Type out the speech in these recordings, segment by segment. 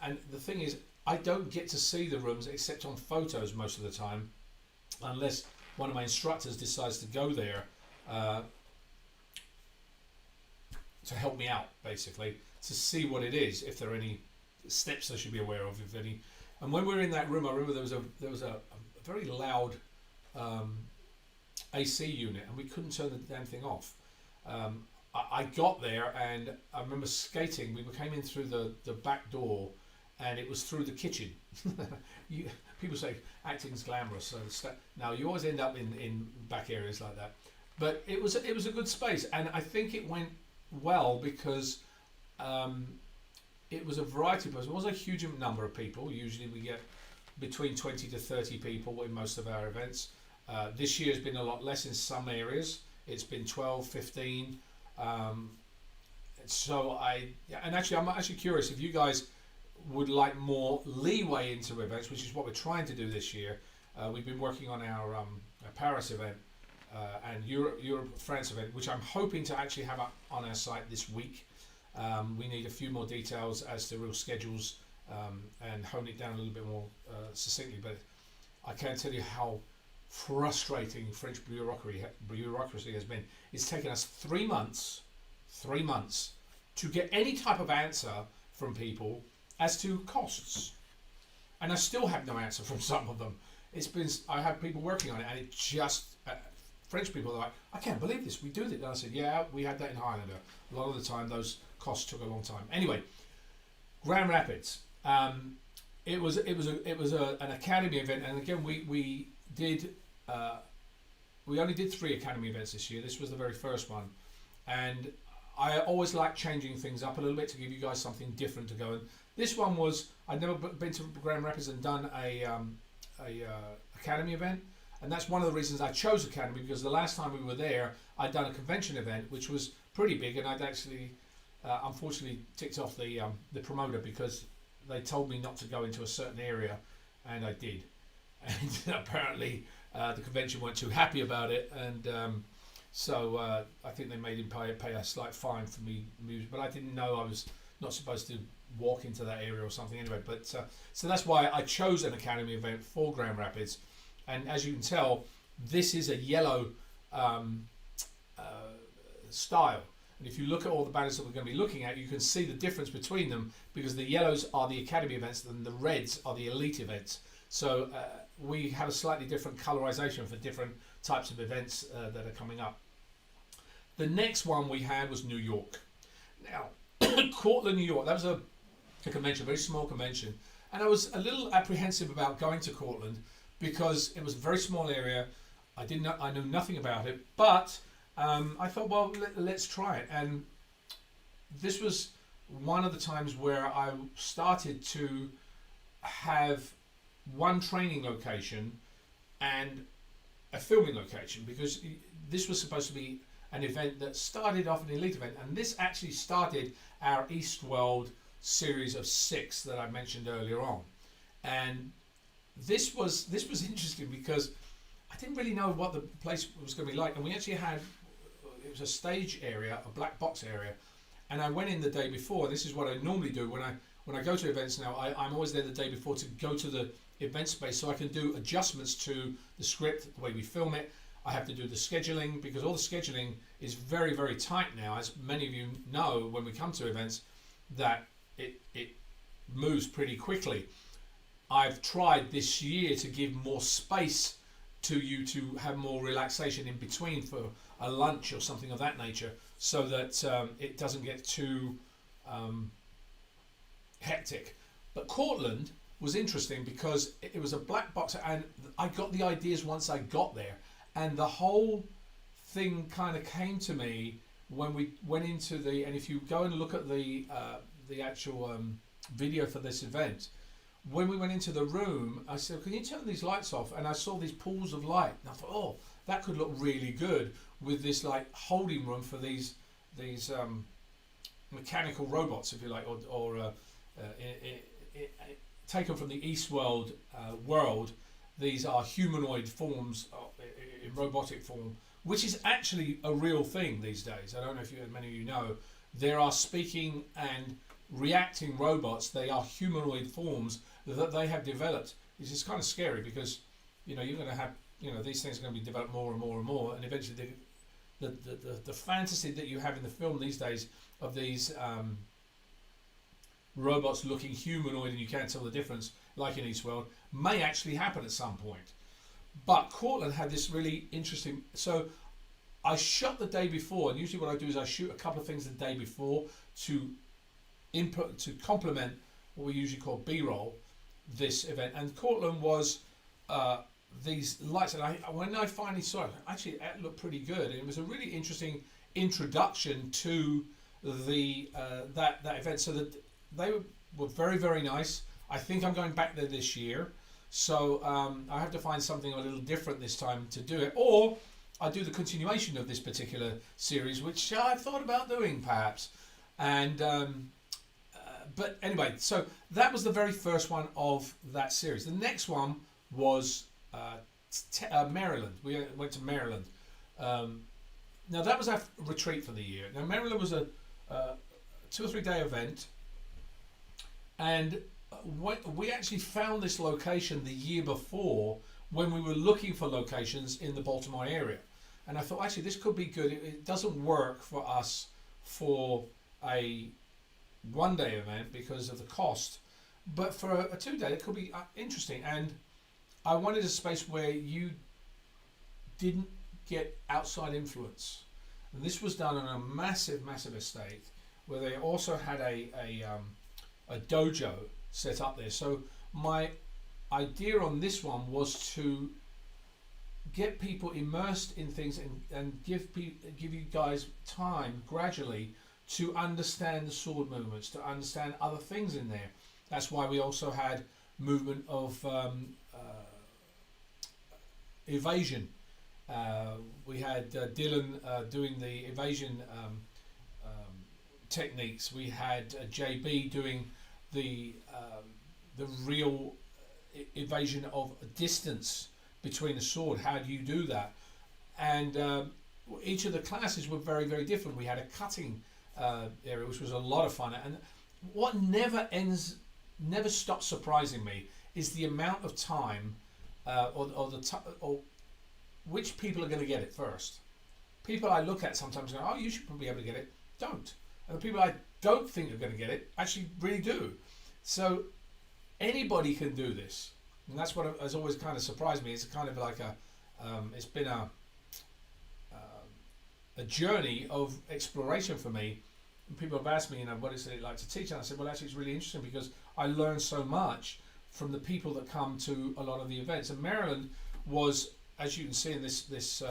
and the thing is, I don't get to see the rooms except on photos most of the time, unless one of my instructors decides to go there to help me out, basically, to see what it is, if there are any steps I should be aware of, if any. And when we were in that room, I remember there was a very loud AC unit, and we couldn't turn the damn thing off. I got there, and I remember skating. We came in through the back door, and it was through the kitchen. People say acting's glamorous, so now you always end up in back areas like that. But it was a good space, and I think it went well because it was a variety of people. It wasn't a huge number of people. Usually we get between 20 to 30 people in most of our events. This year has been a lot less in some areas. It's been 12, 15. So I'm actually curious if you guys would like more leeway into events, which is what we're trying to do this year. We've been working on our Paris event and Europe France event, which I'm hoping to actually have up on our site this week. We need a few more details as to real schedules and hone it down a little bit more succinctly, but I can't tell you how frustrating French bureaucracy has been. It's taken us 3 months to get any type of answer from people as to costs, and I still have no answer from some of them. I have people working on it, and it just French people are like, I can't believe this, we do this. And I said, yeah, we had that in Highlander. A lot of the time those costs took a long time. Anyway, Grand Rapids, it was an academy event, and again we only did 3 academy events this year. This was the very first one, and I always like changing things up a little bit to give you guys something different to go in. This one was, I'd never been to Grand Rapids and done a academy event, and that's one of the reasons I chose academy, because the last time we were there I'd done a convention event which was pretty big, and I'd actually unfortunately ticked off the promoter because they told me not to go into a certain area, and I did, and apparently the convention weren't too happy about it, and so I think they made him pay a slight fine for me, but I didn't know I was not supposed to walk into that area or something anyway. But so that's why I chose an academy event for Grand Rapids, and as you can tell, this is a yellow style, and if you look at all the banners that we're going to be looking at, you can see the difference between them, because the yellows are the academy events and the reds are the elite events. So we have a slightly different colorization for different types of events that are coming up. The next one we had was New York. Now, Cortland, New York, that was a convention, a very small convention, and I was a little apprehensive about going to Cortland because it was a very small area. I knew nothing about it, but I thought, well, let's try it. And this was one of the times where I started to have one training location and a filming location, because this was supposed to be an event that started off an elite event, and this actually started our East World series of 6 that I mentioned earlier on. And this was interesting because I didn't really know what the place was going to be like, and we actually had, it was a stage area, a black box area, and I went in the day before. This is what I normally do when I go to events now. I'm always there the day before to go to the event space so I can do adjustments to the script, the way we film it. I have to do the scheduling, because all the scheduling is very, very tight now, as many of you know when we come to events, that it moves pretty quickly. I've tried this year to give more space to you to have more relaxation in between for a lunch or something of that nature, so that it doesn't get too hectic. But Cortland was interesting because it was a black box, and I got the ideas once I got there, and the whole thing kind of came to me when we went into the, and if you go and look at the actual video for this event, when we went into the room, I said, can you turn these lights off? And I saw these pools of light, and I thought, oh, that could look really good with this like holding room for these mechanical robots, if you like, or taken from the East World world. These are humanoid forms in robotic form, which is actually a real thing these days. I don't know if many of you know, there are speaking and reacting robots. They are humanoid forms that they have developed. It's just kind of scary because, you know, you're going to have, you know, these things are going to be developed more and more and more, and eventually the fantasy that you have in the film these days of these robots looking humanoid and you can't tell the difference, like in Eastworld, may actually happen at some point. But Cortland had this really interesting. So I shot the day before, and usually what I do is I shoot a couple of things the day before to complement what we usually call B-roll this event. And Cortland was these lights, and when I finally saw it, actually it looked pretty good. And it was a really interesting introduction to the that event. So that they were very, very nice. I think I'm going back there this year, so I have to find something a little different this time to do it, or I do the continuation of this particular series, which I've thought about doing perhaps. And but anyway, so that was the very first one of that series. The next one was Maryland. We went to Maryland. Now that was our retreat for the year. Now Maryland was a 2 or 3 day event, and we actually found this location the year before when we were looking for locations in the Baltimore area. And I thought, actually, this could be good. It doesn't work for us for a 1 day event because of the cost, but for a 2 day, it could be interesting. And I wanted a space where you didn't get outside influence. And this was done on a massive, massive estate where they also had a dojo set up there. So my idea on this one was to get people immersed in things and give you guys time gradually to understand the sword movements, to understand other things in there. That's why we also had movement of evasion. We had Dylan doing the evasion techniques. We had JB doing the real evasion of distance between a sword. How do you do that? And each of the classes were very, very different. We had a cutting area, which was a lot of fun. And what never stops surprising me is the amount of time or which people are going to get it first. People I look at sometimes go, oh, you should probably be able to get it. Don't. And the people I don't think are going to get it actually really do. So anybody can do this. And that's what has always kind of surprised me. It's kind of like it's been a journey of exploration for me. And people have asked me, you know, what is it like to teach? And I said, well, actually, it's really interesting because I learned so much from the people that come to a lot of the events. And Maryland was, as you can see in this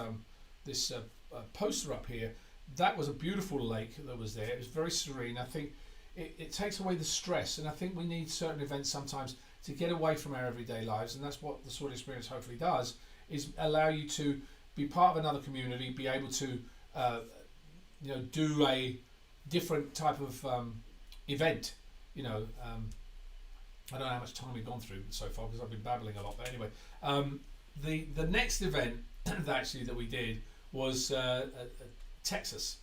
poster up here, that was a beautiful lake that was there. It was very serene. I think it takes away the stress, and I think we need certain events sometimes to get away from our everyday lives, and that's what the sword experience hopefully does, is allow you to be part of another community, be able to do a different type of event. I don't know how much time we've gone through so far because I've been babbling a lot, but anyway, the next event that we did was Texas.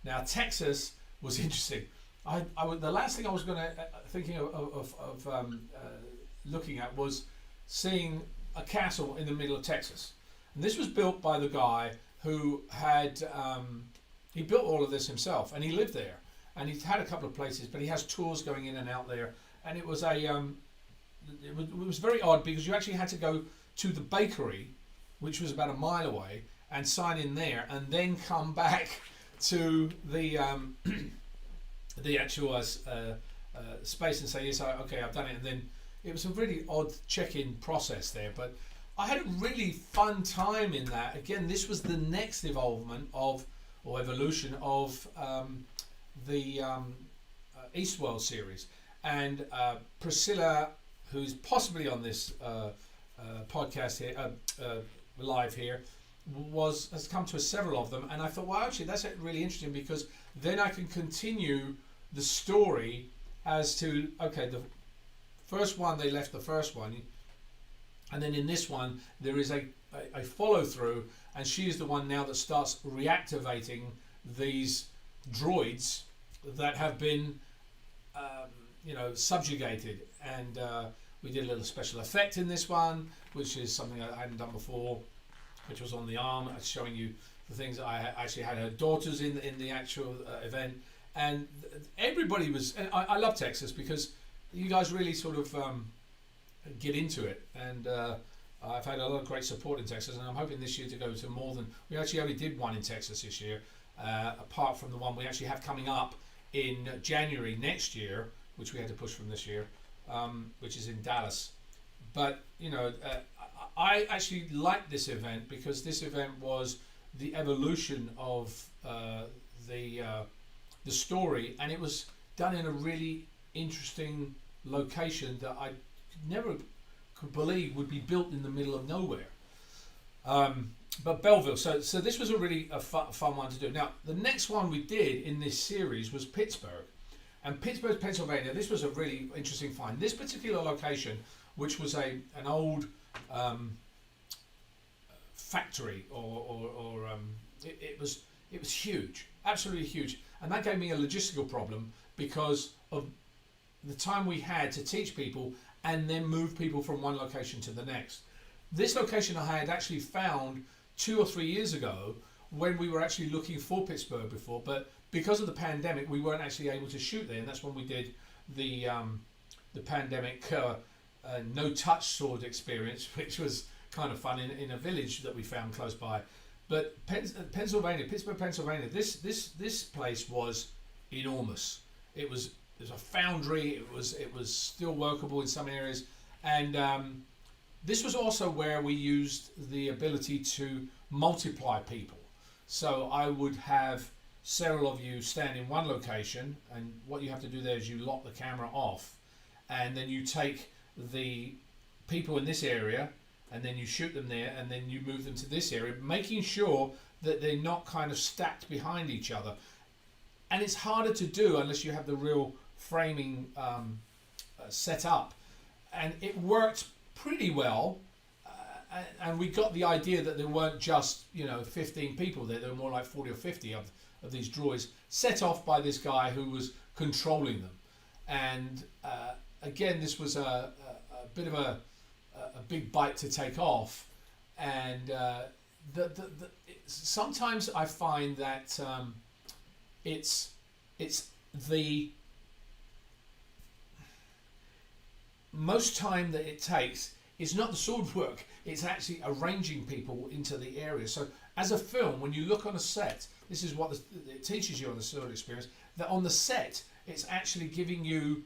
Now Texas was interesting. The last thing I was thinking of looking at was seeing a castle in the middle of Texas, and this was built by the guy who had he built all of this himself, and he lived there, and he's had a couple of places, but he has tours going in and out there, and it was it was very odd because you actually had to go to the bakery, which was about a mile away, and sign in there, and then come back to the actual space and say, yes, okay, I've done it. And then it was a really odd check-in process there, but I had a really fun time in that. Again, this was the next evolution of the Eastworld series, and Priscilla, who's possibly on this podcast here, live here, has come to several of them, and I thought, well, actually that's really interesting because then I can continue the story as to, okay, the first one, they left the first one, and then in this one there is a follow through, and she is the one now that starts reactivating these droids that have been you know, subjugated, and we did a little special effect in this one, which is something I hadn't done before, which was on the arm, showing you the things that I actually had her daughters in the actual event, and everybody was. And I love Texas because you guys really sort of get into it, and I've had a lot of great support in Texas, and I'm hoping this year to go to more than. We actually only did one in Texas this year, apart from the one we actually have coming up in January next year, which we had to push from this year, which is in Dallas. But you know, I actually like this event because this event was the evolution of the story, and it was done in a really interesting location that I never could believe would be built in the middle of nowhere. But Belleville, so this was a really fun one to do. Now, the next one we did in this series was Pittsburgh. And Pittsburgh, Pennsylvania, this was a really interesting find. This particular location, which was an old factory, it was huge, absolutely huge. And that gave me a logistical problem because of the time we had to teach people and then move people from one location to the next. This location I had actually found 2 or 3 years ago when we were actually looking for Pittsburgh before, but because of the pandemic we weren't actually able to shoot there, and that's when we did the pandemic no touch sword experience, which was kind of fun in a village that we found close by. But Pennsylvania, Pittsburgh, Pennsylvania, this place was enormous. It was a foundry. It was still workable in some areas, and this was also where we used the ability to multiply people. So I would have several of you stand in one location, and what you have to do there is you lock the camera off, and then you take the people in this area and then you shoot them there, and then you move them to this area, making sure that they're not kind of stacked behind each other. And it's harder to do unless you have the real framing set up, and it worked pretty well, and we got the idea that there weren't just 15 people there. There were more like 40 or 50 of these droids set off by this guy who was controlling them. And again, this was a bit of a big bite to take off, and sometimes I find that it's the most time that it takes is not the sword work, it's actually arranging people into the area. So as a film, when you look on a set, this is what it teaches you on the sword experience, that on the set it's actually giving you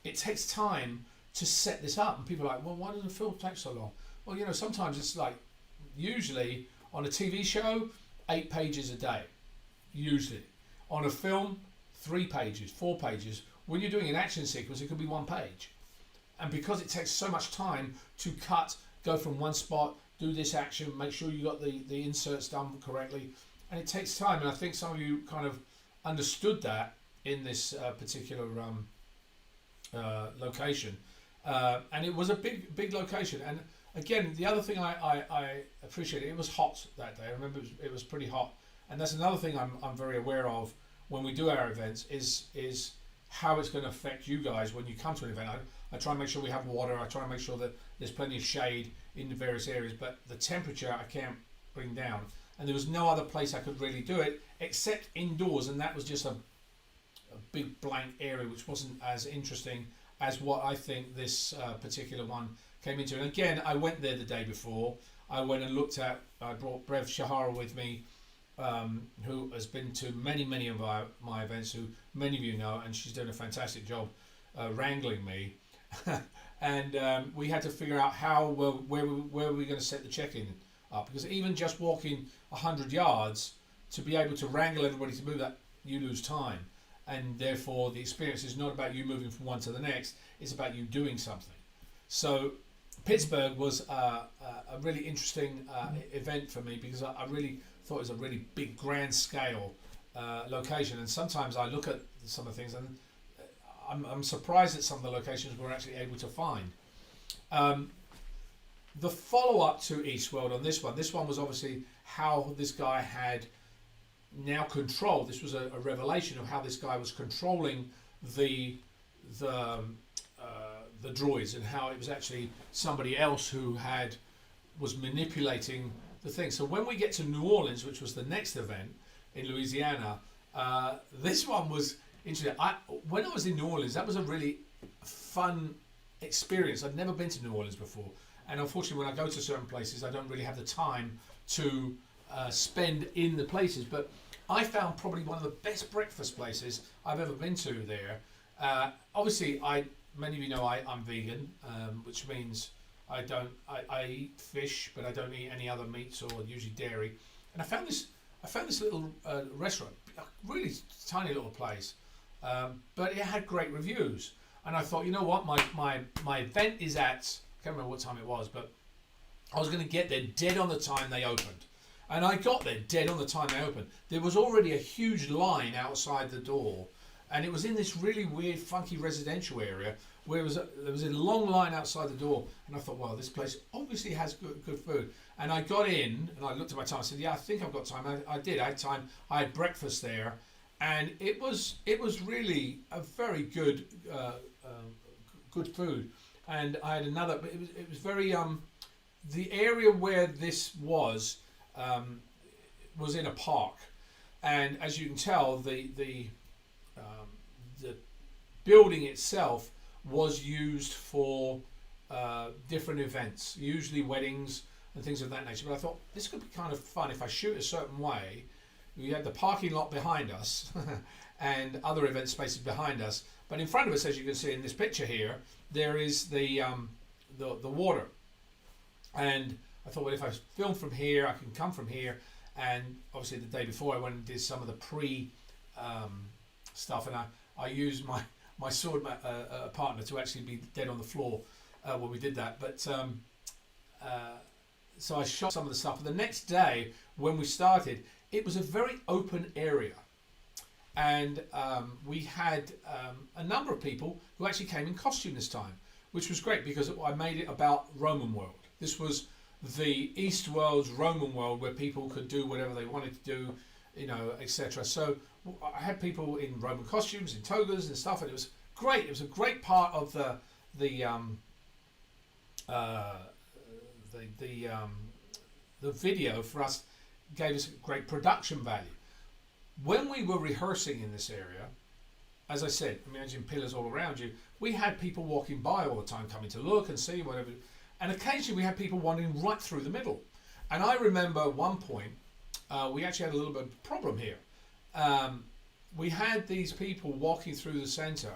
it takes time to set this up, and people are like, well, why does the film take so long? Well, sometimes it's like, usually on a TV show 8 pages a day, usually on a film 3 pages, 4 pages. When you're doing an action sequence, it could be 1 page. And because it takes so much time to cut, go from one spot, do this action, make sure you got the inserts done correctly, and it takes time. And I think some of you kind of understood that in this particular location, and it was a big location. And again, the other thing I appreciate, it was hot that day. I remember it was pretty hot, and that's another thing I'm very aware of when we do our events is how it's going to affect you guys when you come to an event. I try and make sure we have water. I try and make sure that there's plenty of shade in the various areas, but the temperature I can't bring down, and there was no other place I could really do it except indoors, and that was just a big blank area which wasn't as interesting as what I think this particular one came into. And again, I went there the day before. I went and looked at, I brought Brev Shahara with me, who has been to many of my events, who many of you know, and she's doing a fantastic job wrangling me. And we had to figure out where were we going to set the check-in up, because even just walking 100 yards to be able to wrangle everybody to move, that you lose time, and therefore the experience is not about you moving from one to the next, it's about you doing something. So Pittsburgh was a really interesting event for me, because I really thought it was a really big, grand scale location. And sometimes I look at some of the things and I'm surprised at some of the locations we're actually able to find. The follow-up to Eastworld on this one was obviously how this guy had now controlled. This was a revelation of how this guy was controlling the the droids and how it was actually somebody else who was manipulating the thing. So when we get to New Orleans, which was the next event in Louisiana, this one was interesting. When I was in New Orleans, that was a really fun experience. I'd never been to New Orleans before, and unfortunately when I go to certain places I don't really have the time to spend in the places, but I found probably one of the best breakfast places I've ever been to there. Obviously, many of you know I'm vegan, which means I eat fish, but I don't eat any other meats or usually dairy. And I found this little restaurant, a really tiny little place, but it had great reviews. And I thought, you know what, my event is at, I can't remember what time it was, but I was going to get there dead on the time they opened. And I got there dead on the time they opened. There was already a huge line outside the door, and it was in this really weird, funky residential area where there was a long line outside the door. And I thought, well, this place obviously has good food. And I got in, and I looked at my time. I said, yeah, I think I've got time. I did. I had time. I had breakfast there, and it was really a very good good food. And I had another. It was very the area where this was in a park, and as you can tell, the building itself was used for different events, usually weddings and things of that nature. But I thought this could be kind of fun if I shoot a certain way. We had the parking lot behind us and other event spaces behind us, but in front of us, as you can see in this picture here, there is the water. And I thought, well, if I film from here, I can come from here. And obviously the day before I went and did some of the pre stuff, and I used my sword partner to actually be dead on the floor when we did that. But so I shot some of the stuff. But the next day when we started, it was a very open area. And we had a number of people who actually came in costume this time, which was great because I made it about Roman world. This was the East world's Roman world where people could do whatever they wanted to do, you know, etc. So I had people in Roman costumes, in togas and stuff, and it was great. It was a great part of the video for us, gave us great production value. When we were rehearsing in this area, as I said, imagine pillars all around you, we had people walking by all the time, coming to look and see whatever. And occasionally we had people wandering right through the middle. And I remember at one point, we actually had a little bit of a problem here. We had these people walking through the centre,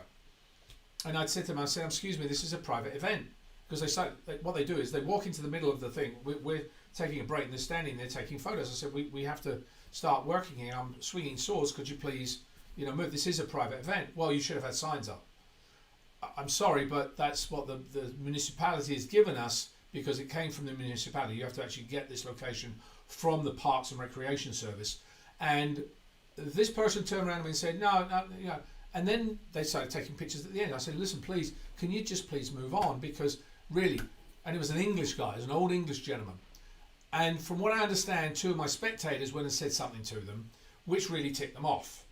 and I'd said to them, I said, excuse me, this is a private event. Because what they do is they walk into the middle of the thing, we're taking a break, and they're standing there taking photos. I said, we have to start working here. I'm swinging swords, could you please, you know, move? This is a private event. Well, you should have had signs up. I'm sorry, but that's what the municipality has given us because it came from the municipality. You have to actually get this location from the Parks and Recreation Service. And this person turned around to me and said, no, you know, and then they started taking pictures at the end. I said, listen, please, can you just please move on? Because really, and it was an English guy, it was an old English gentleman. And from what I understand, two of my spectators went and said something to them, which really ticked them off.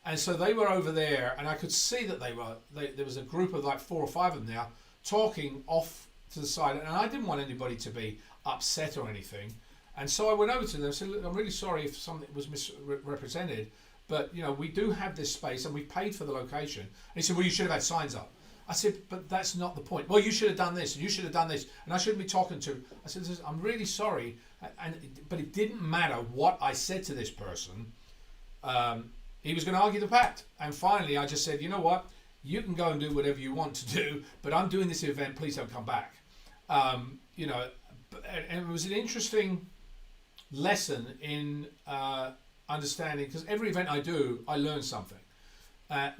And so they were over there, and I could see that there was a group of like 4 or 5 of them there talking off to the side, and I didn't want anybody to be upset or anything. And so I went over to them and said, look, I'm really sorry if something was misrepresented, but you know, we do have this space and we paid for the location. And he said, well, you should have had signs up. I said, but that's not the point. Well, you should have done this and you should have done this, and I shouldn't be talking to. I said, I'm really sorry, but it didn't matter what I said to this person. He was going to argue the fact. And finally, I just said, you know what? You can go and do whatever you want to do, but I'm doing this event. Please don't come back. You know, and it was an interesting lesson in understanding, because every event I do, I learn something.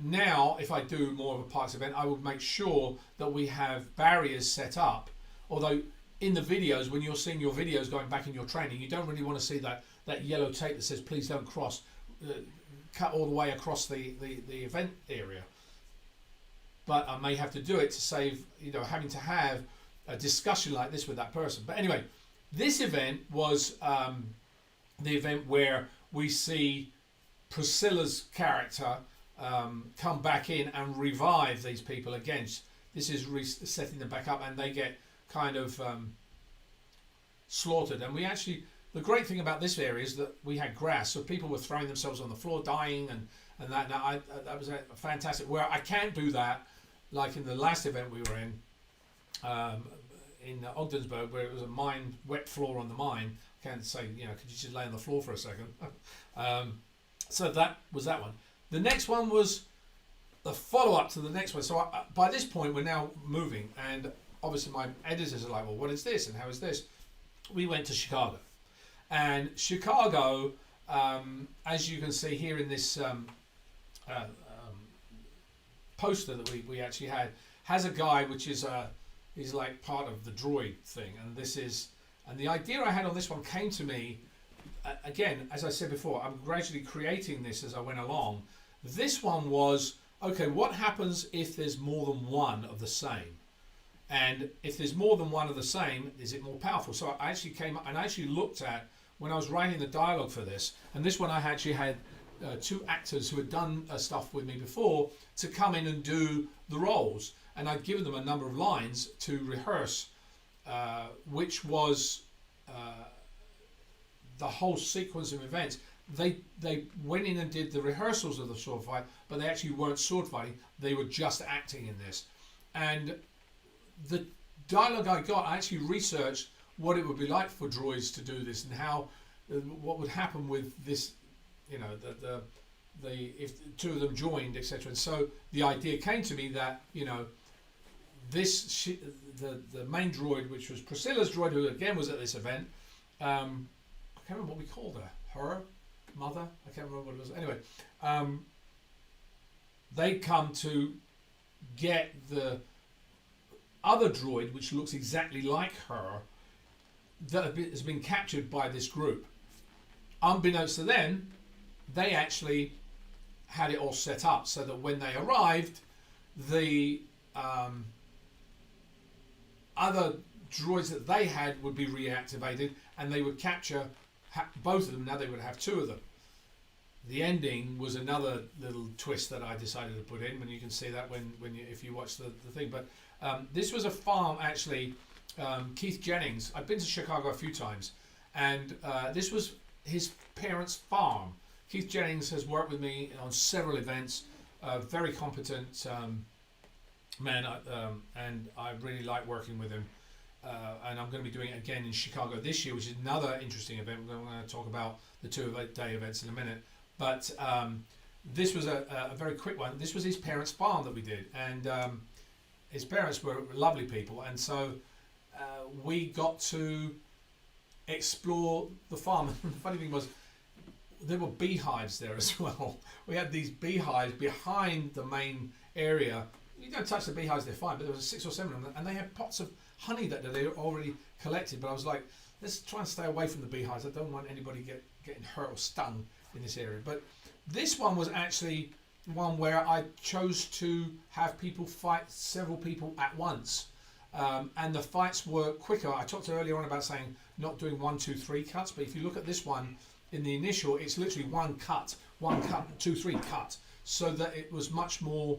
Now, if I do more of a parks event, I would make sure that we have barriers set up. Although in the videos, when you're seeing your videos going back in your training, you don't really want to see that yellow tape that says, please don't cross, cut all the way across the event area. But I may have to do it to save, you know, having to have a discussion like this with that person. But anyway, this event was the event where we see Priscilla's character come back in and revive these people again. This is setting them back up, and they get kind of slaughtered. And we actually, the great thing about this area is that we had grass, so people were throwing themselves on the floor, dying, and that. Now, that was fantastic. Where I can't do that, like in the last event we were in Ogdensburg, where it was a mine, wet floor on the mine. I can't say, you know, could you just lay on the floor for a second? So that was that one. The next one was the follow-up to the next one. So by this point, we're now moving, and obviously my editors are like, well, what is this and how is this? We went to Chicago. And Chicago, as you can see here in this poster that we actually had, has a guy which is he's like part of the droid thing. And the idea I had on this one came to me, again, as I said before, I'm gradually creating this as I went along. This one was, okay, what happens if there's more than one of the same? And if there's more than one of the same, is it more powerful? So I actually came up and I actually looked at, when I was writing the dialogue for this, and this one I actually had two actors who had done stuff with me before to come in and do the roles. And I'd given them a number of lines to rehearse, which was the whole sequence of events. They went in and did the rehearsals of the sword fight, but they actually weren't sword fighting. They were just acting in this. And the dialogue I got, I actually researched what it would be like for droids to do this and how, what would happen with this, you know, if two of them joined, etc. And so the idea came to me that, you know, this the main droid, which was Priscilla's droid, who again was at this event. I can't remember what we called her mother. I can't remember what it was. Anyway, they come to get the other droid, which looks exactly like her, that has been captured by this group. Unbeknownst to them, they actually had it all set up so that when they arrived, the other droids that they had would be reactivated, and they would capture both of them. Now they would have two of them. The ending was another little twist that I decided to put in, and you can see that if you watch the thing. But this was a farm, actually. Keith Jennings, I've been to Chicago a few times, and this was his parents' farm. Keith Jennings has worked with me on several events, very competent man, and I really like working with him. And I'm going to be doing it again in Chicago this year, which is another interesting event. We're going to talk about the 2-day events in a minute. But this was a very quick one. This was his parents' farm that we did, and his parents were lovely people, and so we got to explore the farm. The funny thing was, there were beehives there as well. We had these beehives behind the main area. You don't touch the beehives, they're fine, but there was 6 or 7 of them, and they had pots of honey that they already collected. But I was like, let's try and stay away from the beehives. I don't want anybody getting hurt or stung in this area. But this one was actually one where I chose to have people fight several people at once. And the fights were quicker. I talked earlier on about saying not doing 1, 2, 3 cuts, but if you look at this one, in the initial, it's literally 1 cut, 2, 3 cut, so that it was much more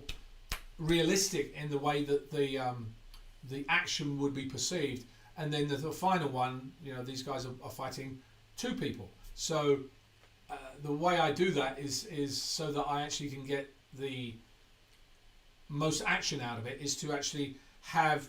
realistic in the way that the action would be perceived. And then the final one, you know, these guys are fighting 2 people. So the way I do that is so that I actually can get the most action out of it, is to actually have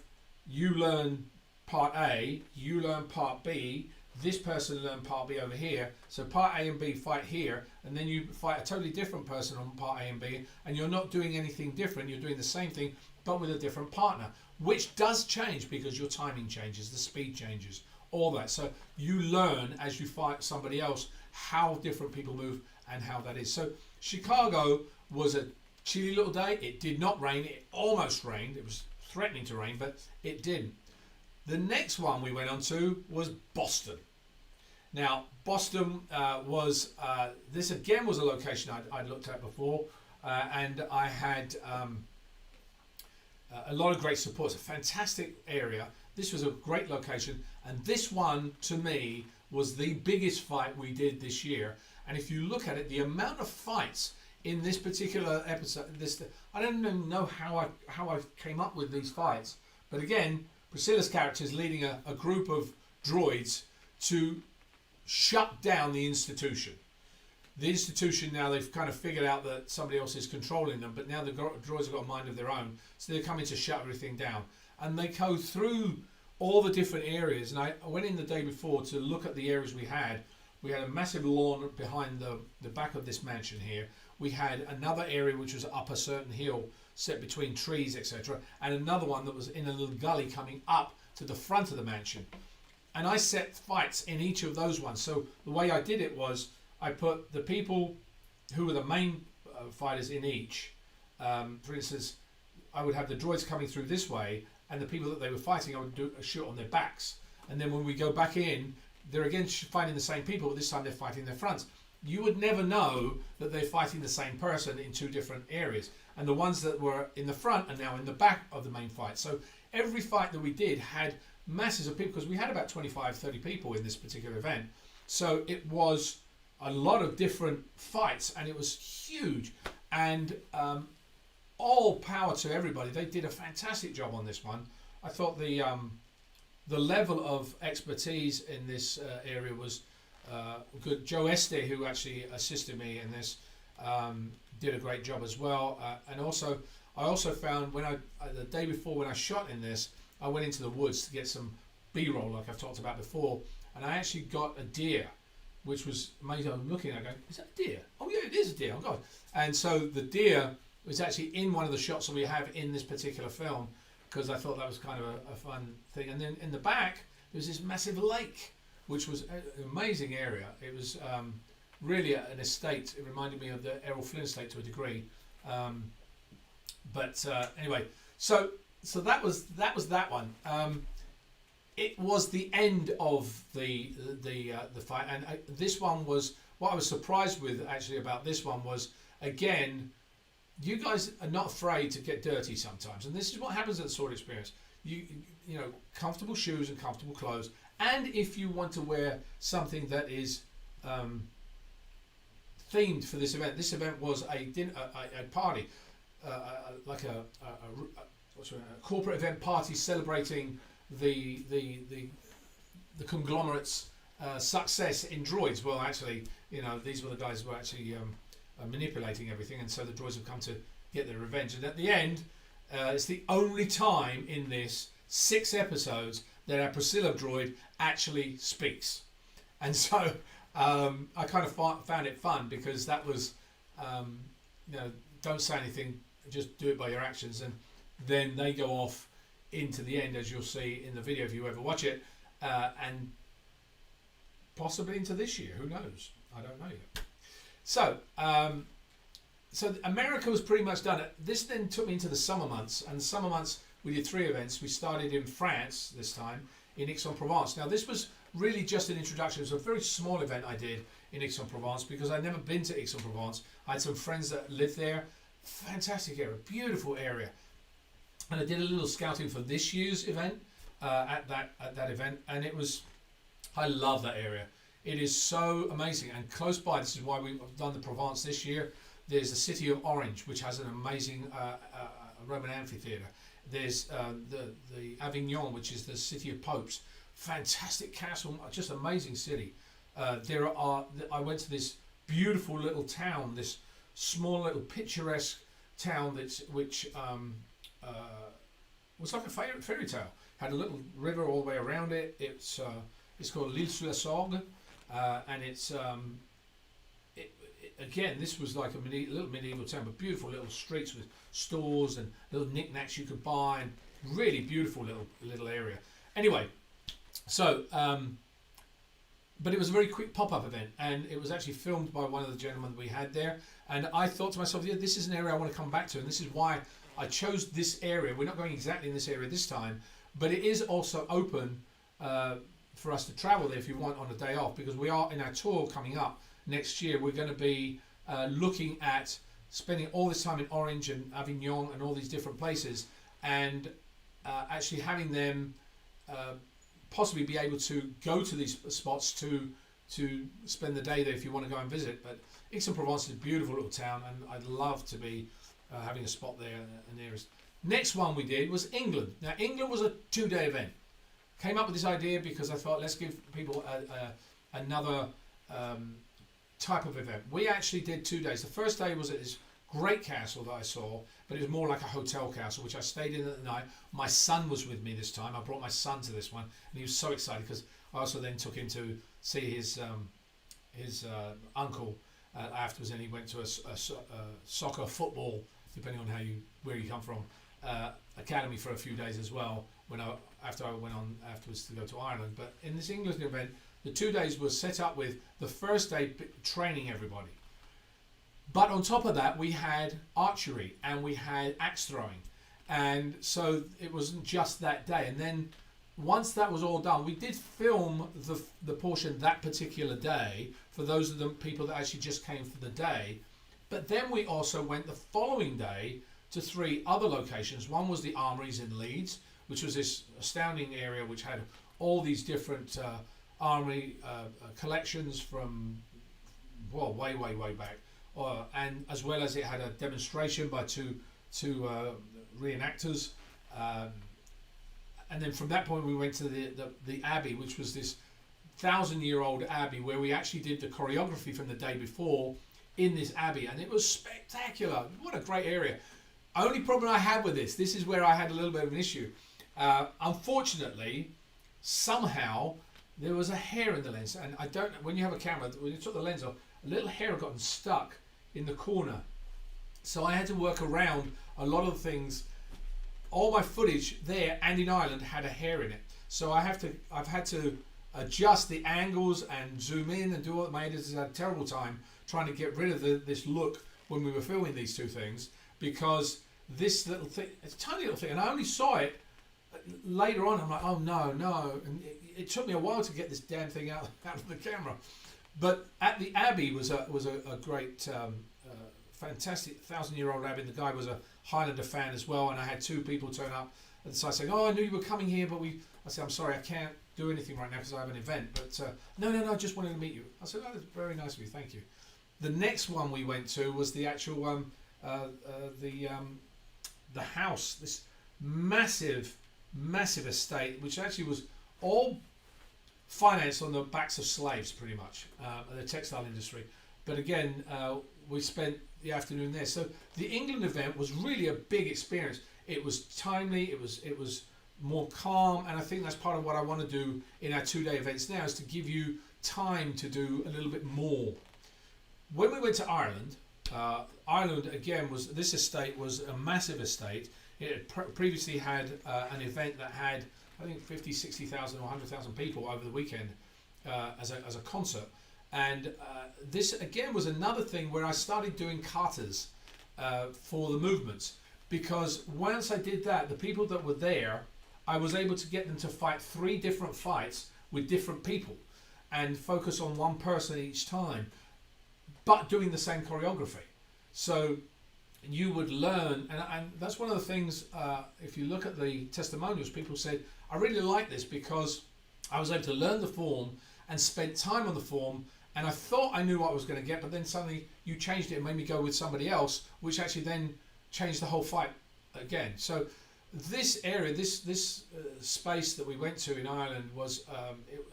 you learn part A, you learn part B, this person learn part B over here, so part A and B fight here, and then you fight a totally different person on part A and B, and you're not doing anything different, you're doing the same thing but with a different partner, which does change because your timing changes, the speed changes, all that. So you learn as you fight somebody else how different people move and how that is. So Chicago was a chilly little day. It did not rain. It almost rained. It was threatening to rain, but it didn't. The next one we went on to was Boston. Now, Boston was, this again was a location I'd looked at before, and I had a lot of great support. It's a fantastic area. This was a great location, and this one, to me, was the biggest fight we did this year. And if you look at it, the amount of fights in this particular episode, I don't even know how I came up with these fights, but again, Priscilla's character is leading a group of droids to shut down the institution. The institution now, they've kind of figured out that somebody else is controlling them, but now the droids have got a mind of their own, so they're coming to shut everything down. And they go through all the different areas, and I went in the day before to look at the areas we had. We had a massive lawn behind the back of this mansion here. We had another area which was up a certain hill set between trees, etc., and another one that was in a little gully coming up to the front of the mansion. And I set fights in each of those ones. So the way I did it was I put the people who were the main fighters in each. For instance, I would have the droids coming through this way, and the people that they were fighting, I would do a shoot on their backs. And then when we go back in, they're again fighting the same people, but this time they're fighting their fronts. You would never know that they're fighting the same person in two different areas. And the ones that were in the front are now in the back of the main fight. So every fight that we did had masses of people, because we had about 25, 30 people in this particular event. So it was a lot of different fights, and it was huge. And all power to everybody. They did a fantastic job on this one. I thought the level of expertise in this area was good. Joe Este, who actually assisted me in this, did a great job as well. And also, I also found the day before when I shot in this, I went into the woods to get some B-roll, like I've talked about before, and I actually got a deer, which was amazing. I'm looking at it going, is that a deer? Oh yeah, it is a deer. Oh God! And so the deer was actually in one of the shots that we have in this particular film, because I thought that was kind of a fun thing. And then in the back, there was this massive lake, which was an amazing area. It was really an estate. It reminded me of the Errol Flynn estate to a degree. Anyway, so that was that one. It was the end of the fight, and this one was what I was surprised with actually about this one was, again, you guys are not afraid to get dirty sometimes, and this is what happens at the Sword Experience. You know, comfortable shoes and comfortable clothes, and if you want to wear something that is themed for this event was a party, like a corporate event party celebrating the conglomerate's success in droids. Well, actually, you know, these were the guys who were actually manipulating everything, and so the droids have come to get their revenge. And at the end, it's the only time in this 6 episodes that our Priscilla droid actually speaks. And so I kind of found it fun, because that was, you know, don't say anything, just do it by your actions. And then they go off into the end, as you'll see in the video if you ever watch it, and possibly into this year, who knows, I don't know yet. So so America was pretty much done. This then took me into the summer months, and the summer months we did 3 events. We started in France this time, in Aix-en-Provence. Now this was really just an introduction. It was a very small event I did in Aix-en-Provence, because I'd never been to Aix-en-Provence. I had some friends that lived there. Fantastic area, beautiful area. And I did a little scouting for this year's event at that event, and I love that area. It is so amazing, and close by, this is why we've done the Provence this year, there's the city of Orange, which has an amazing Roman amphitheatre. There's the Avignon, which is the city of popes. Fantastic castle, just amazing city. I went to this beautiful little town, this small little picturesque town which was like a fairy tale. Had a little river all the way around it. It's called l'Île sur la Sorgue, and it's again, this was like a little medieval town, but beautiful little streets with stores and little knickknacks you could buy, and really beautiful little area. Anyway, so but it was a very quick pop-up event, and it was actually filmed by one of the gentlemen we had there. And I thought to myself, yeah, this is an area I want to come back to, and this is why I chose this area. We're not going exactly in this area this time, but it is also open for us to travel there if you want on a day off, because we are in our tour coming up next year. We're going to be looking at spending all this time in Orange and Avignon and all these different places, and actually having them possibly be able to go to these spots to spend the day there if you want to go and visit. But Aix-en-Provence is a beautiful little town, and I'd love to be having a spot there nearest. Next one we did was England. Now England was a 2-day event. Came up with this idea because I thought, let's give people another type of event. We actually did 2 days. The first day was at this great castle that I saw, but it was more like a hotel castle, which I stayed in at the night. My son was with me this time. I brought my son to this one, and he was so excited because I also then took him to see his uncle afterwards, and he went to a soccer, football, depending on where you come from, academy for a few days as well. After I went on afterwards to go to Ireland. But in this England event, the 2 days was set up with the first day training everybody. But on top of that, we had archery and we had axe throwing. And so it wasn't just that day. And then once that was all done, we did film the portion that particular day for those of the people that actually just came for the day. But then we also went the following day to 3 other locations. One was the Armories in Leeds, which was this astounding area which had all these different armory collections from, well, way back. And as well as it had a demonstration by two reenactors. And then from that point we went to the Abbey, which was this 1,000-year-old Abbey where we actually did the choreography from the day before in this Abbey. And it was spectacular. What a great area. Only problem I had with this is where I had a little bit of an issue. Unfortunately, somehow there was a hair in the lens, and I don't know, when you have a camera, when you took the lens off, a little hair had gotten stuck in the corner. So I had to work around a lot of things. All my footage there and in Ireland had a hair in it. So I've had to adjust the angles and zoom in and do all my editors had a terrible time trying to get rid of this look when we were filming these two things, because this little thing, it's a tiny little thing, and I only saw it later on. I'm like, oh no, and it took me a while to get this damn thing out of the camera. But at the Abbey was a great, fantastic 1,000-year-old Abbey. The guy was a Highlander fan as well, and I had 2 people turn up at the site saying, "Oh, I knew you were coming here, but I said, I'm sorry, I can't do anything right now because I have an event. But no, I just wanted to meet you." I said, "Oh, that's very nice of you, thank you." The next one we went to was the actual the house, this massive estate, which actually was all financed on the backs of slaves, pretty much, the textile industry. But again, we spent the afternoon there. So the England event was really a big experience. It was timely. It was more calm, and I think that's part of what I want to do in our 2-day events now, is to give you time to do a little bit more. When we went to Ireland, Ireland again this estate was a massive estate. It had previously had an event that had, I think, 50, 60,000 or 100,000 people over the weekend as a concert. And this again was another thing where I started doing katas for the movements, because once I did that, the people that were there, I was able to get them to fight 3 different fights with different people and focus on one person each time, but doing the same choreography. So you would learn, and that's one of the things, if you look at the testimonials, people said, I really like this because I was able to learn the form and spent time on the form, and I thought I knew what I was going to get, but then suddenly you changed it and made me go with somebody else, which actually then changed the whole fight again. So this area, this space that we went to in Ireland was,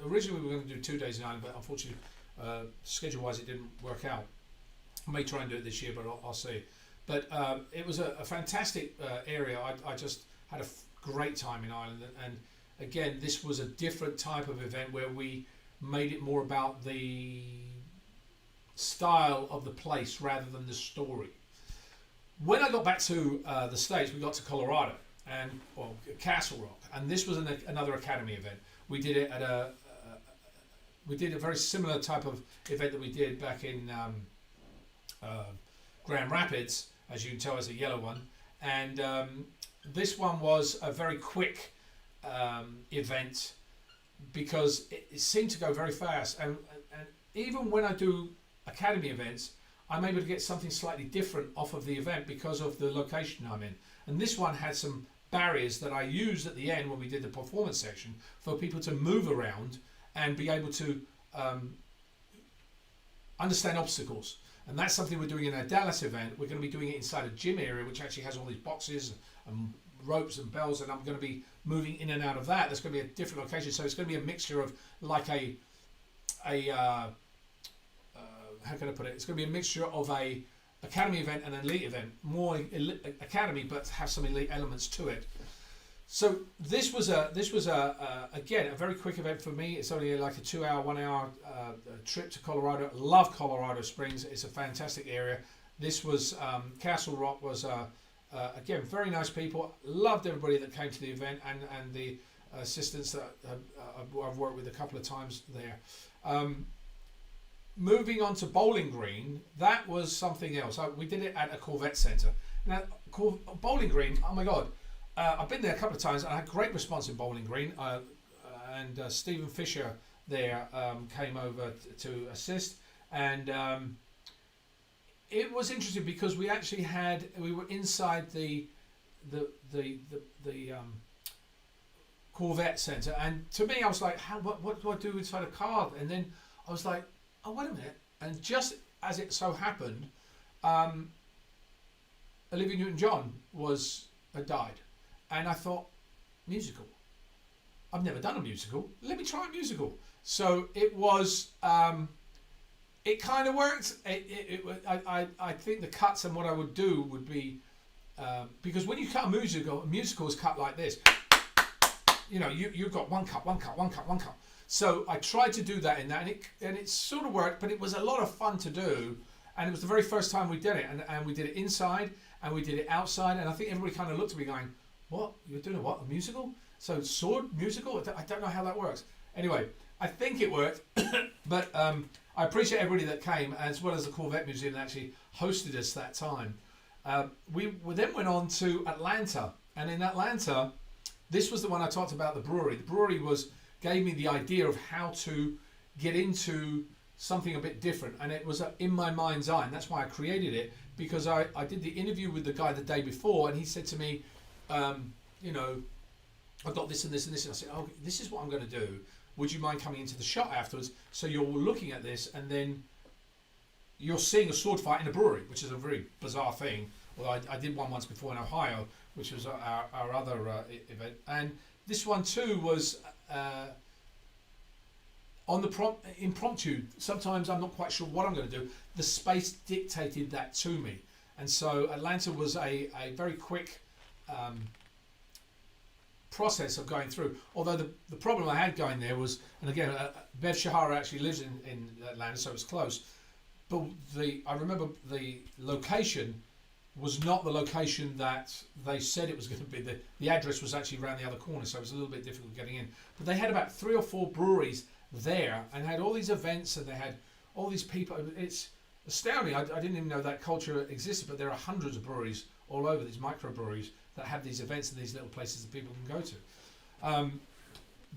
originally we were going to do 2 days in Ireland, but unfortunately schedule-wise it didn't work out. I may try and do it this year, but I'll see. But it was a fantastic area. I just had a great time in Ireland, and again, this was a different type of event where we made it more about the style of the place rather than the story. When I got back to the States, we got to Colorado and Castle Rock, and this was another Academy event. We did it at we did a very similar type of event that we did back in Grand Rapids, as you can tell, as a yellow one, and this one was a very quick event because it seemed to go very fast, and even when I do Academy events, I'm able to get something slightly different off of the event because of the location I'm in. And this one had some barriers that I used at the end when we did the performance section for people to move around and be able to understand obstacles. And that's something we're doing in our Dallas event. We're going to be doing it inside a gym area, which actually has all these boxes and ropes and bells, and I'm going to be moving in and out of that. There's going to be a different location, so it's going to be a mixture of like how can I put it? It's going to be a mixture of a academy event and an elite event, more academy, but have some elite elements to it. So this was again a very quick event for me. It's only like a 2-hour, 1-hour trip to Colorado. Love Colorado Springs. It's a fantastic area. This was Castle Rock was again very nice people. Loved everybody that came to the event and the assistants that I've worked with a couple of times there. Moving on to Bowling Green, that was something else. We did it at a Corvette Center. Now Bowling Green, oh my God. I've been there a couple of times and I had great response in Bowling Green, and Stephen Fisher there came over to assist, and it was interesting because we were inside the Corvette Center, and to me I was like, what do I do inside a car? And then I was like, oh wait a minute, and just as it so happened, Olivia Newton-John had died. And I thought, musical. I've never done a musical. Let me try a musical. So it was. It kind of worked. I think the cuts and what I would do would be because when you cut a musical is cut like this. You know, you've got one cut. So I tried to do that in that, and it sort of worked. But it was a lot of fun to do, and it was the very first time we did it, and we did it inside and we did it outside, and I think everybody kind of looked at me going, what? You're doing a musical? So sword musical? I don't know how that works. Anyway, I think it worked, but I appreciate everybody that came, as well as the Corvette Museum that actually hosted us that time. We then went on to Atlanta, and in Atlanta, this was the one I talked about, the brewery. The brewery gave me the idea of how to get into something a bit different, and it was in my mind's eye, and that's why I created it, because I did the interview with the guy the day before, and he said to me, you know, I've got this and this and this, and I said, oh, this is what I'm going to do. Would you mind coming into the shot afterwards? So you're looking at this, and then you're seeing a sword fight in a brewery, which is a very bizarre thing. Well, I did one once before in Ohio, which was our other event, and this one too was on the impromptu. Sometimes I'm not quite sure what I'm going to do. The space dictated that to me, and so Atlanta was a very quick process of going through. Although the problem I had going there was, and again, Bev Shahara actually lives in Atlanta, so it's close. But I remember the location was not the location that they said it was going to be. The address was actually around the other corner, so it was a little bit difficult getting in. But they had about 3 or 4 breweries there, and had all these events, and they had all these people. It's astounding. I didn't even know that culture existed, but there are hundreds of breweries all over, these microbreweries that have these events in these little places that people can go to.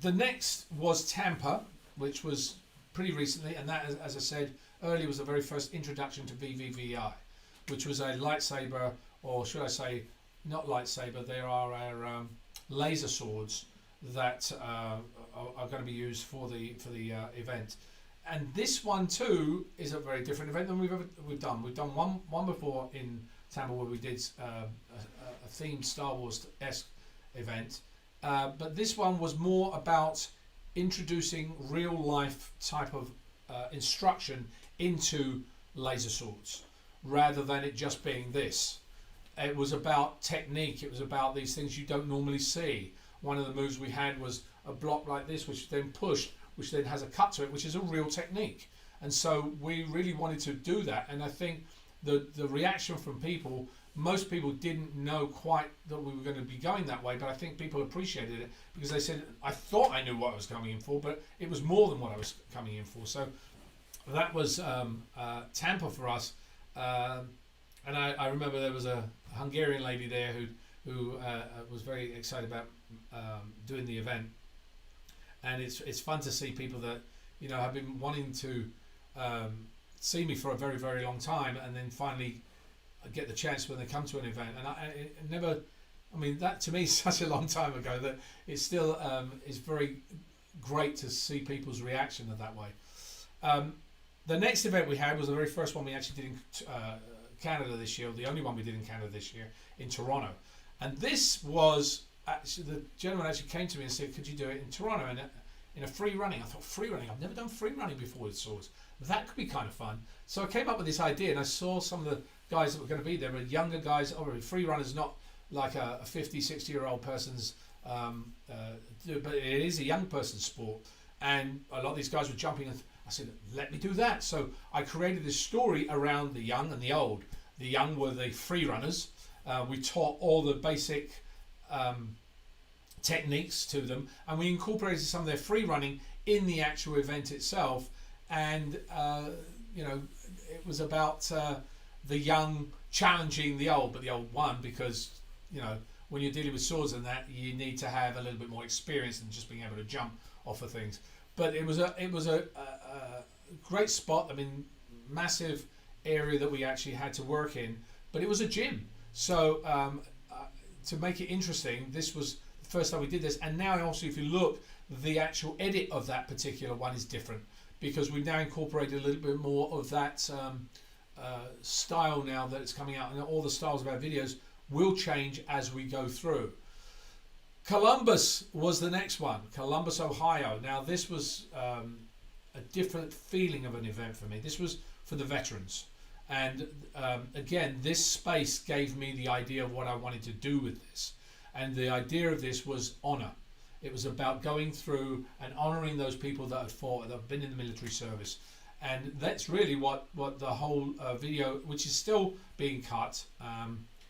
The next was Tampa, which was pretty recently, and that, as I said earlier, was the very first introduction to VVVI, which was a lightsaber, or should I say, not lightsaber, there are our laser swords that are going to be used for the event. And this one too is a very different event than we've done. We've done one before in Tampa where we did a themed Star Wars-esque event, but this one was more about introducing real life type of instruction into laser swords, rather than it just being this. It was about technique. It was about these things you don't normally see. One of the moves we had was a block like this, which then pushed, which then has a cut to it, which is a real technique. And so we really wanted to do that. And I think the reaction from people, most people didn't know quite that we were going to be going that way, but I think people appreciated it because they said, I thought I knew what I was coming in for, but it was more than what I was coming in for. So that was Tampa for us. And I remember there was a Hungarian lady there who was very excited about doing the event. And it's fun to see people that, you know, have been wanting to see me for a very, very long time, and then finally get the chance when they come to an event. And that to me is such a long time ago that it still is very great to see people's reaction in that way. The next event we had was the very first one we actually did in Canada this year, the only one we did in Canada this year, in Toronto. And this was actually, the gentleman actually came to me and said, could you do it in Toronto in a free running? I thought, free running? I've never done free running before with swords. That could be kind of fun. So I came up with this idea, and I saw some of the guys that were going to be there were younger guys. Obviously, free runners not like a 50, 60-year-old person's, but it is a young person's sport. And a lot of these guys were jumping, and I said, let me do that. So I created this story around the young and the old. The young were the free runners. We taught all the basic techniques to them, and we incorporated some of their free running in the actual event itself. And you know, it was about the young challenging the old, but the old won, because you know, when you're dealing with swords and that, you need to have a little bit more experience than just being able to jump off of things. But it was a great spot. I mean, massive area that we actually had to work in, but it was a gym. So to make it interesting, this was the first time we did this. And now also, if you look, the actual edit of that particular one is different, because we've now incorporated a little bit more of that style now that it's coming out, and all the styles of our videos will change as we go through. Columbus was the next one, Columbus, Ohio. Now this was a different feeling of an event for me. This was for the veterans, and again, this space gave me the idea of what I wanted to do with this. And the idea of this was honor. It was about going through and honoring those people that had fought, that have been in the military service. And that's really what the whole video, which is still being cut,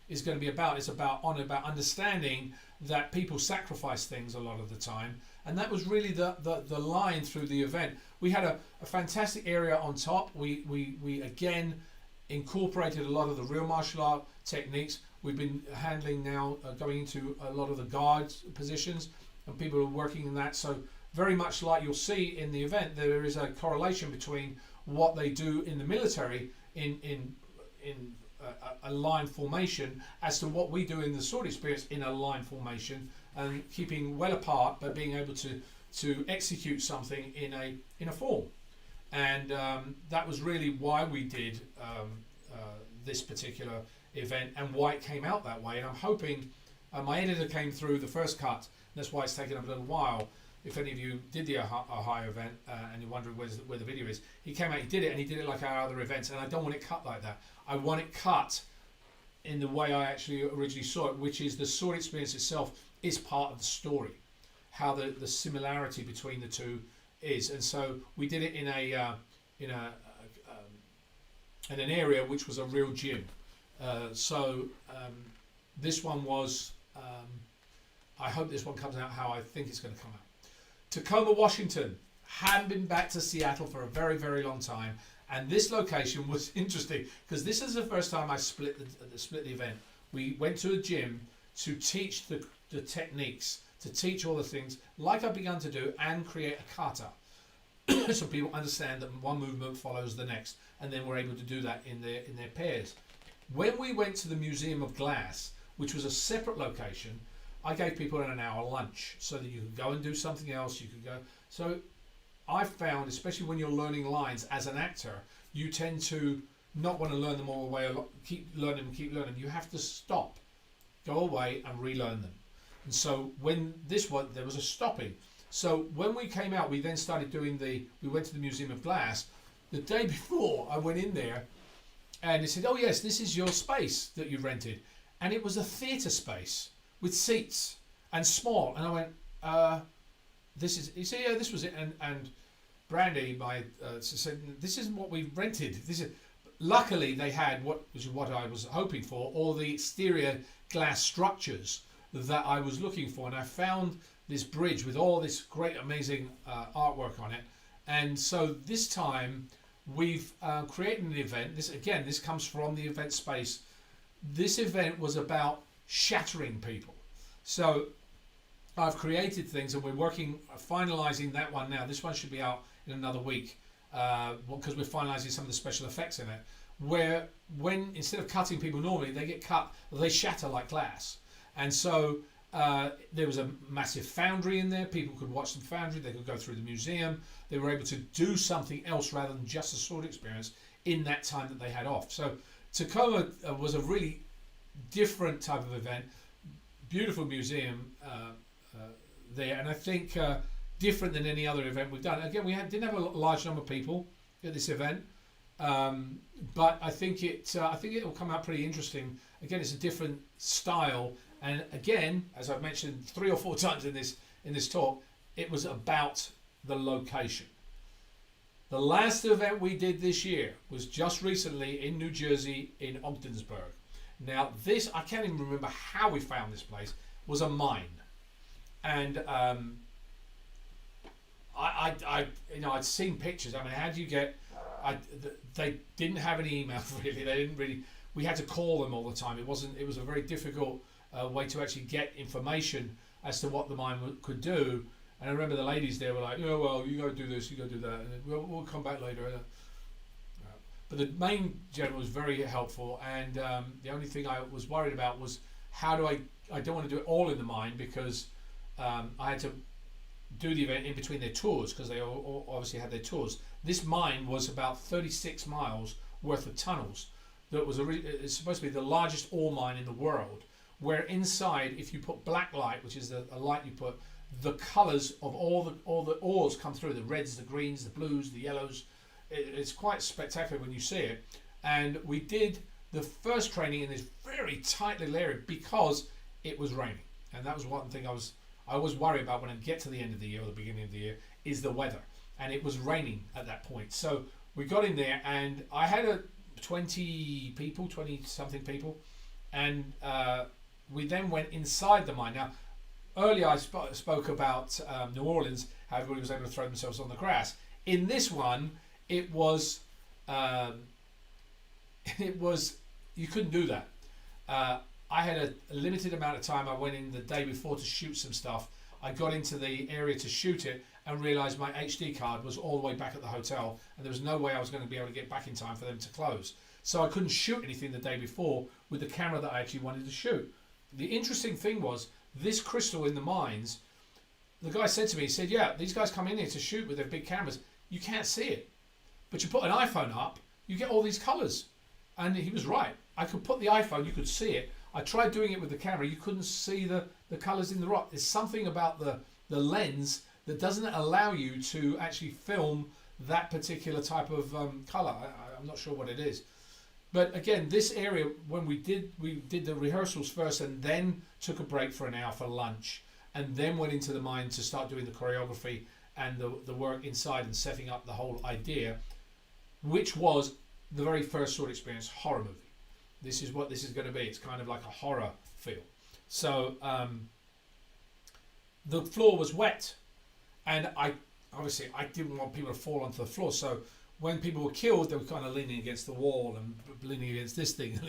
is going to be about. It's about honor, about understanding that people sacrifice things a lot of the time. And that was really the line through the event. We had a fantastic area on top. We again incorporated a lot of the real martial art techniques. We've been handling now, going into a lot of the guard positions, and people are working in that. So very much like you'll see in the event, there is a correlation between what they do in the military in a line formation as to what we do in the sword experience in a line formation, and keeping well apart, but being able to execute something in a form. And that was really why we did this particular event, and why it came out that way. And I'm hoping, my editor came through the first cut, that's why it's taken up a little while. If any of you did the Ohio event and you're wondering where the video is, he came out, he did it like our other events, and I don't want it cut like that. I want it cut in the way I actually originally saw it, which is the sword experience itself is part of the story, how the similarity between the two is. And so we did it in an area which was a real gym. This one was, I hope this one comes out how I think it's going to come out. Tacoma, Washington. Hadn't been back to Seattle for a very, very long time, and this location was interesting because this is the first time I split the event. We went to a gym to teach the techniques, to teach all the things like I've begun to do, and create a kata, so people understand that one movement follows the next, and then we're able to do that in their pairs. When we went to the Museum of Glass, which was a separate location, I gave people an hour lunch so that you could go and do something else. You could go. So I found, especially when you're learning lines as an actor, you tend to not want to learn them all the way. Keep learning. You have to stop, go away and relearn them. And so when this one, there was a stopping. So when we came out, we then started doing we went to the Museum of Glass. The day before, I went in there, and they said, "Oh yes, this is your space that you rented," and it was a theatre space with seats and small. And I went, "This is." He said, "Yeah, this was it." And Brandy, my said, "This isn't what we rented. This is." Luckily, they had what I was hoping for, all the exterior glass structures that I was looking for, and I found this bridge with all this great, amazing artwork on it. And so this time we've created an event. This comes from the event space. This event was about shattering people. So I've created things, and we're finalizing that one now. This one should be out in another week, because we're finalizing some of the special effects in it, where when instead of cutting people normally, they shatter like glass. And so There was a massive foundry in there. People could watch the foundry. They could go through the museum. They were able to do something else rather than just a sword experience in that time that they had off. So Tacoma was a really different type of event. Beautiful museum there, and I think different than any other event we've done. Again, didn't have a large number of people at this event, but I think it will come out pretty interesting. Again, it's a different style, and again, as I've mentioned 3 or 4 times in this talk, it was about the location. The last event we did this year was just recently in New Jersey in Ogdensburg. Now this, I can't even remember how we found this place, was a mine. And I'd seen pictures. I mean, how do you get, they didn't have any emails really. They didn't really, we had to call them all the time. It was a very difficult way to actually get information as to what the mine could do. And I remember the ladies there were like, "Oh well, you go do this, you go do that, and we'll come back later." But the main general was very helpful, and the only thing I was worried about was how do I don't want to do it all in the mine, because I had to do the event in between their tours, because they all obviously had their tours. This mine was about 36 miles worth of tunnels. That was it's supposed to be the largest ore mine in the world, where inside, if you put black light, which is a light you put, the colours of all the ores come through, the reds, the greens, the blues, the yellows. It's quite spectacular when you see it. And we did the first training in this very tight little area because it was raining, and that was one thing I always worry about when I get to the end of the year or the beginning of the year, is the weather. And it was raining at that point, so we got in there, and I had 20 something people, and we then went inside the mine. Now earlier I spoke about New Orleans, how everybody was able to throw themselves on the grass. In this one, it was you couldn't do that. I had a limited amount of time. I went in the day before to shoot some stuff. I got into the area to shoot it and realised my HD card was all the way back at the hotel, and there was no way I was going to be able to get back in time for them to close. So I couldn't shoot anything the day before with the camera that I actually wanted to shoot. The interesting thing was, this crystal in the mines, the guy said to me, he said, "Yeah, these guys come in here to shoot with their big cameras. You can't see it. But you put an iPhone up, you get all these colours." And he was right. I could put the iPhone, you could see it. I tried doing it with the camera, you couldn't see the colours in the rock. There's something about the lens that doesn't allow you to actually film that particular type of colour. I'm not sure what it is. But again, this area, when we did the rehearsals first, and then took a break for an hour for lunch, and then went into the mine to start doing the choreography and the work inside and setting up the whole idea, which was the very first sword experience horror movie. This is what this is going to be. It's kind of like a horror feel. So the floor was wet, and I didn't want people to fall onto the floor. So when people were killed, they were kind of leaning against the wall and leaning against this thing,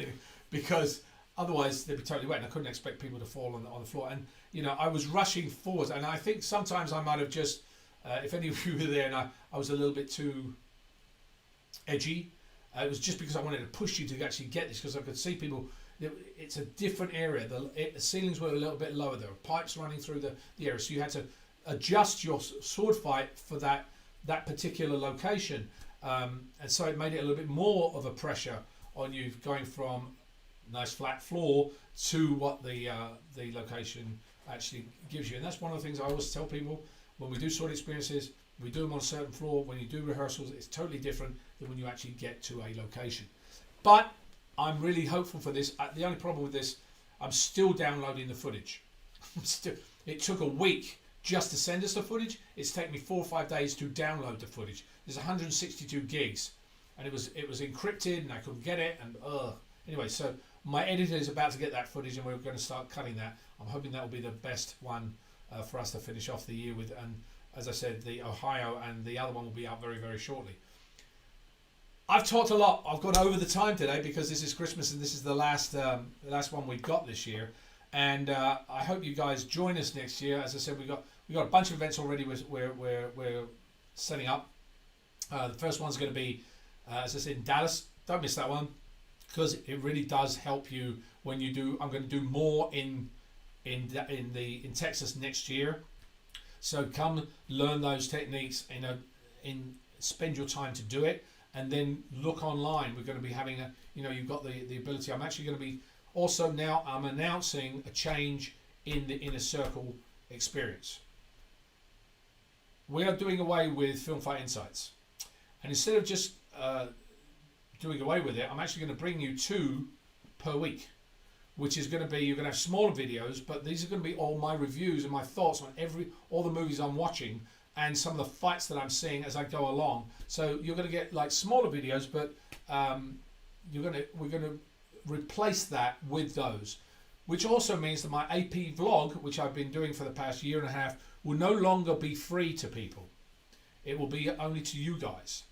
because otherwise they'd be totally wet, and I couldn't expect people to fall on the floor. And I was rushing forward, and I think sometimes I might have just, if any of you were there, and I was a little bit too edgy. It was just because I wanted to push you to actually get this, because I could see people. It's a different area. The ceilings were a little bit lower. There were pipes running through the area, so you had to adjust your sword fight for that particular location, and so it made it a little bit more of a pressure on you, going from nice flat floor to what the location actually gives you. And that's one of the things I always tell people when we do sword experiences. We do them on a certain floor. When you do rehearsals, it's totally different than when you actually get to a location. But I'm really hopeful for this. The only problem with this, I'm still downloading the footage. It took a week just to send us the footage. It's taken me 4 or 5 days to download the footage. There's 162 gigs, and it was encrypted, and I couldn't get it. And anyway, so my editor is about to get that footage, and we're going to start cutting that. I'm hoping that will be the best one for us to finish off the year with. And as I said, the Ohio and the other one will be out very, very shortly. I've talked a lot. I've gone over the time today because this is Christmas and this is the last one we've got this year. And I hope you guys join us next year. As I said, we got a bunch of events already. We're setting up. The first one's going to be, as I said, in Dallas. Don't miss that one, because it really does help you when you do. I'm going to do more in in Texas next year. So come learn those techniques, spend your time to do it, and then look online. We're going to be having you've got the ability. I'm actually going to be also now. I'm announcing a change in the Inner Circle experience. We are doing away with Film Fight Insights, and instead of just doing away with it, I'm actually going to bring you 2 per week, which is going to be, you're going to have smaller videos, but these are going to be all my reviews and my thoughts on all the movies I'm watching and some of the fights that I'm seeing as I go along. So you're going to get like smaller videos, but we're going to replace that with those, which also means that my AP vlog, which I've been doing for the past year and a half, will no longer be free to people. It will be only to you guys.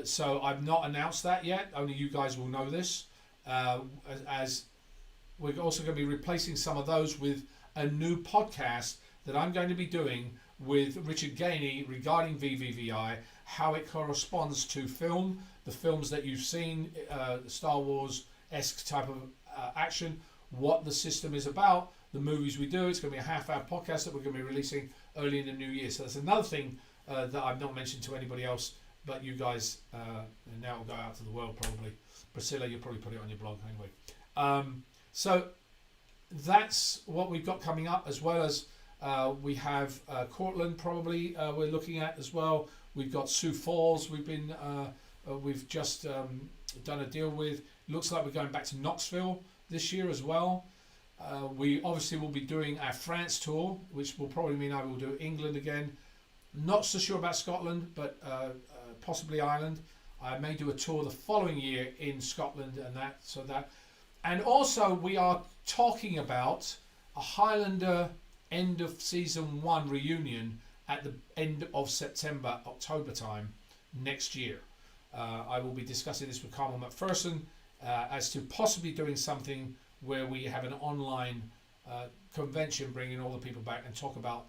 So I've not announced that yet. Only you guys will know this. As we're also going to be replacing some of those with a new podcast that I'm going to be doing with Richard Gainey regarding VVVI, how it corresponds to film, the films that you've seen, Star Wars-esque type of action, what the system is about, the movies we do. It's going to be a half-hour podcast that we're going to be releasing early in the new year. So that's another thing that I've not mentioned to anybody else, but you guys, and now it'll go out to the world probably. Priscilla, you'll probably put it on your blog anyway. So that's what we've got coming up, as well as we have Cortland probably we're looking at as well. We've got Sioux Falls. We've just done a deal with. Looks like we're going back to Knoxville this year as well. We obviously will be doing our France tour, which will probably mean I will do England again. Not so sure about Scotland, but possibly Ireland. I may do a tour the following year in Scotland and also we are talking about a Highlander end of season 1 reunion at the end of September, October time next year. I will be discussing this with Carmel McPherson as to possibly doing something where we have an online convention, bringing all the people back and talk about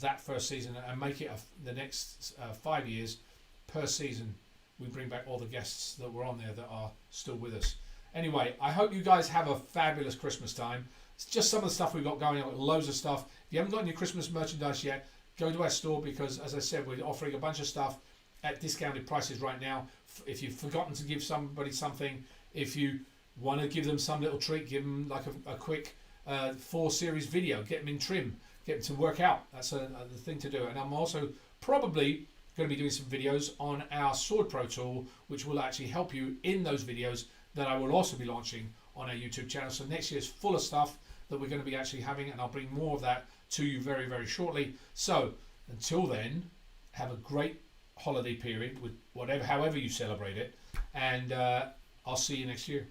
that first season and make it the next 5 years per season. We bring back all the guests that were on there that are still with us. Anyway, I hope you guys have a fabulous Christmas time. It's just some of the stuff we've got going on, loads of stuff. If you haven't got any Christmas merchandise yet, go to our store, because as I said, we're offering a bunch of stuff at discounted prices right now. If you've forgotten to give somebody something, if you want to give them some little treat, give them like a quick 4-series video, get them in trim, get them to work out. That's the thing to do. And I'm also probably going to be doing some videos on our Sword Pro tool, which will actually help you in those videos that I will also be launching on our YouTube channel. So next year is full of stuff that we're going to be actually having, and I'll bring more of that to you very, very shortly. So until then, have a great holiday period with however you celebrate it, and I'll see you next year.